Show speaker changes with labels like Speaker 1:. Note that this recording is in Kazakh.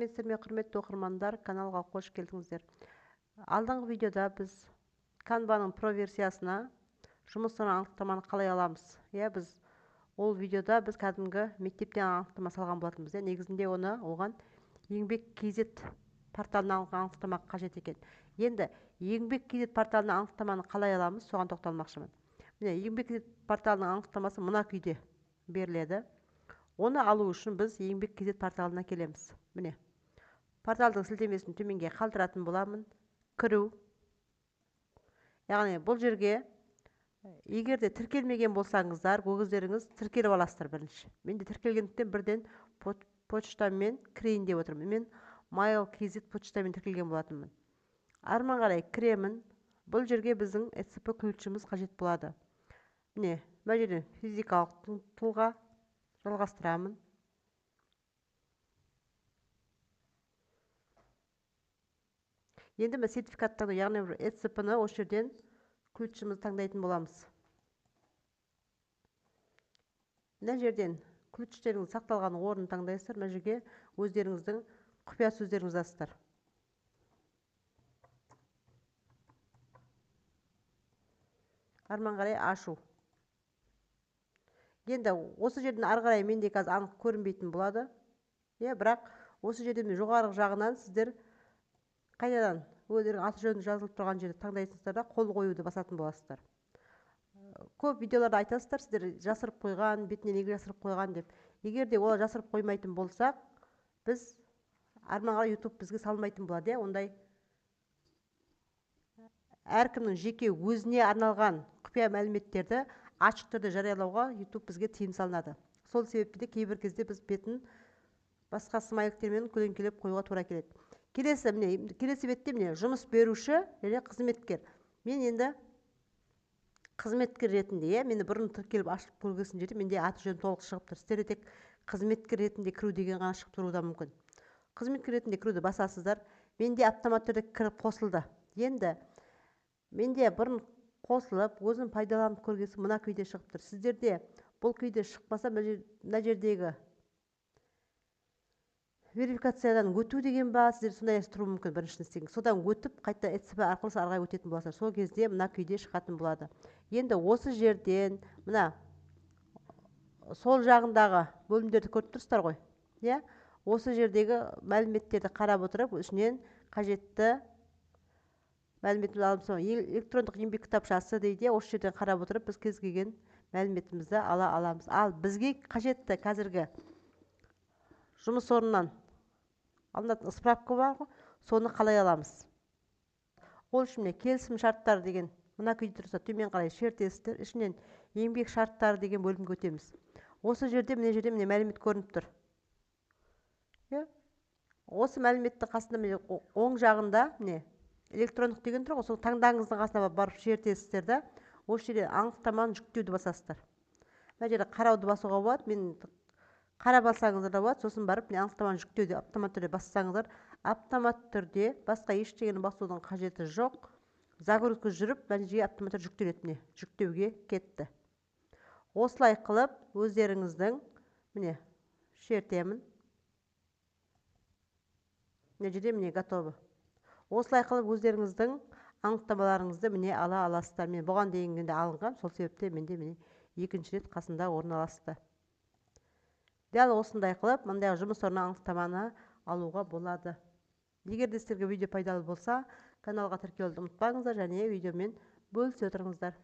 Speaker 1: сәлеметсіздер ме, құрметті оқырмандар, каналға қош келдіңіздер. Алдыңғы видеода біз Canva-ның Pro версиясына жұмыстан анықтаманы қалай аламыз. Біз ол видеода біз кәдімгі мектептен анықтама салған болатынбыз. Негізінде оған еңбек KZ порталынан анықтама қажет екен. Енді еңбек KZ порталынан анықтаманы қалай аламыз, соған тоқталмақшымын. Міне, еңбек KZ порталының анықтамасы мына күйде беріледі. Оны алу үшін біз еңбек KZ порталына келеміз. Міне, порталдың сілтемесін төменге қалдыратын боламын. Кіру. Яғни бұл жерге егерде тіркелмеген болсаңыздар, өздеріңіз тіркеліп аласыздар бірінші. Менде тіркелгендіктен бірден почтамен кірейін деп отырмын. Мен Mail KZ почтамен тіркелген болатынмын. Арман қарай кіремін. Бұл жерге біздің ECP ключіміз қажет болады. Міне, бұл жерден физикалық тұлға жалғастырамын. Енді біз сертификаттарды, яғни ECP-ны осы жерден ключімізді таңдайтын боламыз. Мына жерден ключтеріңіз сақталған орнын таңдайсыздар. Мына жерге өздеріңіздің құпия сөздеріңізді жазасыздар. Арман қарай ашу. Енді осы жерден ары қарай менде қазір анық көрінбейтін болады. Бірақ осы жерден жоғарғы жағынан сіздер қайтадан өздерің аты жөні жазылып тұрған жерді таңдайсыздар да қол қоюды басатын боласыздар. Көп видеоларда айтасыздар, сіздер жасырып қойған, бетіне неге жасырып қойған деп. Егер де олар жасырып қоймайтын болсақ, біз арман қарай YouTube бізге салмайтын болады. Ондай әркімнің жеке өзіне арналған құпия мәліметтерді ашық түрде жариялауға YouTube бізге тыйым салынады. Сол себепті де кейбір кезде біз бетін басқа смайликтермен көлеңкелеп қоюға тура келеді. Келесі бетте міне жұмыс беруші және қызметкер. Мен енді қызметкер ретінде, мені бұрын тіркеліп ашып көргесін жерде менде аты жөні толық шығып тұр. Сіздерде тек қызметкер ретінде кіру деген ғана шығып тұруы да мүмкін. Қызметкер ретінде кіруді басасыздар. Менде автомат түрде кіріп қосылды. Енді менде бұрын қосылып, өзім пайдаланып көргесі мына күйде шығып тұр. Сіздерде бұл күйде шықпаса, мына жердегі верификациядан өту деген ба, сіздер сондай тұру мүмкін біріншісін істеген. Содан өтіп, қайта ECP арқылы арғай өтетін боласыздар. Сол кезде мына күйде шығатын болады. Енді осы жерден мына сол жағындағы бөлімдерді көріп тұрсыздар ғой. Осы жердегі мәліметтерді қарап отырып, ішінен қажетті мәліметімізді алып саламыз. Электрондық еңбек кітапшасы дейді, осы жерден қарап отырып, біз кез келген мәліметімізді ала аламыз. Ал бізге қажетті қазіргі жұмыс орнынан алынатын справка бар ғой, соны қалай аламыз? Ол үшін келісім шарттар деген мына күйде тұрса, төмен қарай шертесіздер, ішінен еңбек шарттары деген бөлімге өтеміз. Осы жерде міне мәлімет көрініп тұр. Осы мәліметтің қасында оң жағында электрондық деген тұр ғой, сол таңдаңыздың қасына барып шертесіздер да, осы жерде анықтаманы жүктеуді басасыздар. Мына жерде қарауды басуға болады, мен қарап алсаңыздар да болады, сосын барып анықтаманы жүктеуді автомат түрде бассаңыздар, автомат түрде басқа ештеңені басудың қажеті жоқ. Загрузка жүріп, нәтижеге автомат түрде жүктеледі. Жүктеуге кетті. Осылай қылып, өздеріңіздің шертемін. Мына жерде готовы. Осылай қылып, өздеріңіздің анықтамаларыңызды ала аласыздар. Мен бұған дейінгенде алынған, сол себепте менде екінші рет қасында орналасты. Дәл осындай қылып, мындай жұмыс орнына анықтаманы алуға болады. Егер де сіздерге видео пайдалы болса, каналға тіркелуді ұмытпаңыздар және видеомен бөлісе отырыңыздар.